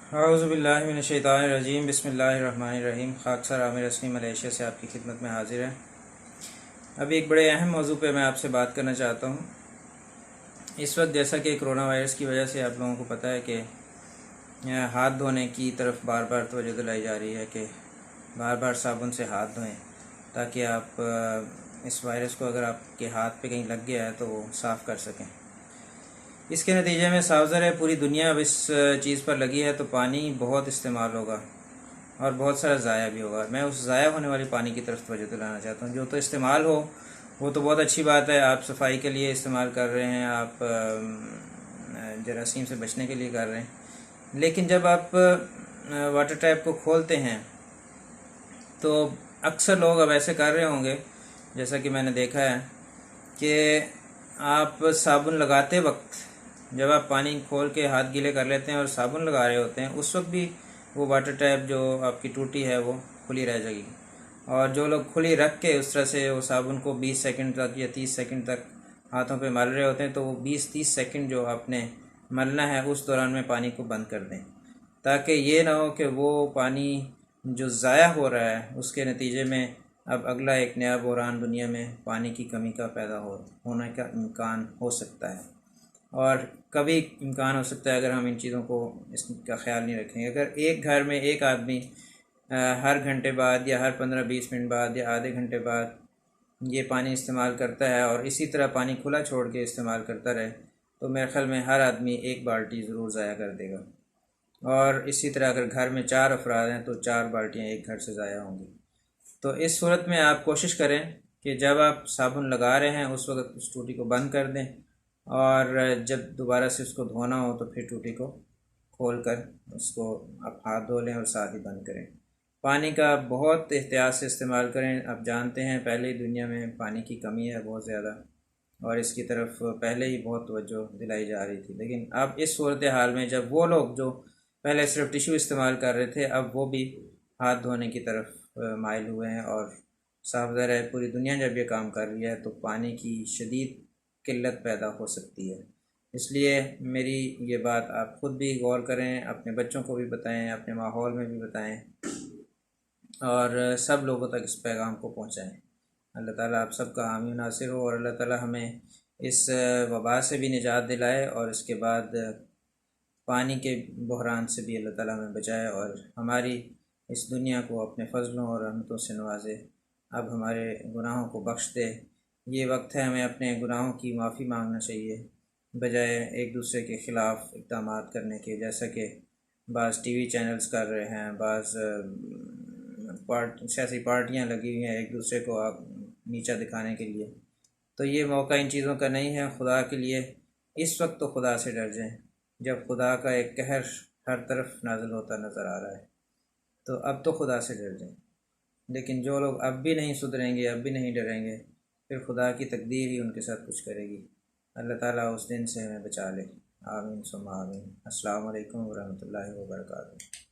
औज़ुबिल्लाहिमिनश्शैतानिर्रजीम बिस्मिल्लाहिर्रहमानिर्रहीम। खाकसर आमिर रस्मी मलेशिया से आपकी खिदमत में हाजिर है। अभी एक बड़े अहम मौजू पे मैं आपसे बात करना चाहता हूँ। इस वक्त जैसा कि कोरोना वायरस की वजह से आप लोगों को पता है कि हाथ धोने की तरफ बार बार तवज्जो दिलाई जा रही है कि बार बार साबुन से हाथ धोएं, ताकि आप इस वायरस को अगर आपके हाथ पे कहीं लग गया है तो वो साफ़ कर सकें। इसके नतीजे में सावज़र है पूरी दुनिया अब इस चीज़ पर लगी है, तो पानी बहुत इस्तेमाल होगा और बहुत सारा ज़ाया भी होगा। मैं उस ज़ाया होने वाली पानी की तरफ तवज्जो दिलाना चाहता हूँ। जो तो इस्तेमाल हो वो तो बहुत अच्छी बात है, आप सफाई के लिए इस्तेमाल कर रहे हैं, आप जरासीम से बचने के लिए कर रहे हैं। लेकिन जब आप वाटर टैप को खोलते हैं तो अक्सर लोग अब ऐसे कर रहे होंगे, जैसा कि मैंने देखा है, कि आप साबुन लगाते वक्त जब आप पानी खोल के हाथ गीले कर लेते हैं और साबुन लगा रहे होते हैं, उस वक्त भी वो वाटर टैप जो आपकी टूटी है वो खुली रह जाएगी। और जो लोग खुली रख के उस तरह से वो साबुन को 20 सेकंड तक या 30 सेकंड तक हाथों पे मल रहे होते हैं, तो वो 20-30 सेकंड जो आपने मलना है उस दौरान में पानी को बंद कर दें, ताकि ये ना हो कि वो पानी जो ज़ाया हो रहा है उसके नतीजे में अब अगला एक नया बहरान दुनिया में पानी की कमी का पैदा होने का इम्कान हो सकता है। और कभी इम्कान हो सकता है अगर हम इन चीज़ों को इसका ख्याल नहीं रखेंगे। अगर एक घर में एक आदमी हर घंटे बाद या हर 15-20 मिनट बाद या आधे घंटे बाद ये पानी इस्तेमाल करता है और इसी तरह पानी खुला छोड़ के इस्तेमाल करता रहे, तो मेरे ख्याल में हर आदमी एक बाल्टी ज़रूर ज़ाया कर देगा। और इसी तरह अगर घर में 4 अफराद हैं तो 4 बाल्टियाँ एक घर से ज़ाया होंगी। तो इस सूरत में आप कोशिश करें कि जब आप साबुन लगा रहे हैं उस वक्त उस टूटी को बंद कर दें, और जब दोबारा से उसको धोना हो तो फिर टूटी को खोल कर उसको आप हाथ धो लें और साथ ही बंद करें। पानी का बहुत एहतियात से इस्तेमाल करें। आप जानते हैं पहले ही दुनिया में पानी की कमी है बहुत ज़्यादा, और इसकी तरफ पहले ही बहुत तवज्जो दिलाई जा रही थी। लेकिन अब इस सूरत हाल में जब वो लोग जो पहले सिर्फ टिश्यू इस्तेमाल कर रहे थे, अब वो भी हाथ धोने की तरफ माइल हुए हैं, और साफ ज़ाहिर है पूरी दुनिया जब ये काम कर रही है तो पानी की शदीद किल्लत पैदा हो सकती है। इसलिए मेरी ये बात आप ख़ुद भी गौर करें, अपने बच्चों को भी बताएं, अपने माहौल में भी बताएं और सब लोगों तक इस पैगाम को पहुँचाएँ। अल्लाह ताला आप सबका हामी नासिर हो, और अल्लाह ताला हमें इस वबा से भी निजात दिलाए और इसके बाद पानी के बहरान से भी अल्लाह ताला हमें बचाए और हमारी इस दुनिया को अपने फ़ज़लों और रहमतों से नवाजे। अब हमारे गुनाहों को बख्श दे। ये वक्त है हमें अपने गुनाहों की माफ़ी मांगना चाहिए, बजाय एक दूसरे के ख़िलाफ़ इक़दामात करने के, जैसा कि बाज़ टीवी चैनल्स कर रहे हैं, बाज़ सियासी पार्टियाँ लगी हुई हैं एक दूसरे को नीचा दिखाने के लिए। तो ये मौका इन चीज़ों का नहीं है। खुदा के लिए इस वक्त तो खुदा से डर जाएं, जब खुदा का एक कहर हर तरफ नाज़िल होता नज़र आ रहा है, तो अब तो खुदा से डर जाएं। लेकिन जो लोग अब भी नहीं सुधरेंगे, अब भी नहीं डरेंगे, फिर खुदा की तकदीर ही उनके साथ कुछ करेगी। अल्लाह ताला उस दिन से हमें बचा ले। आमीन सुम्मा आमीन। अस्सलामु अलैकुम व रहमतुल्लाहि व बरकातुहू।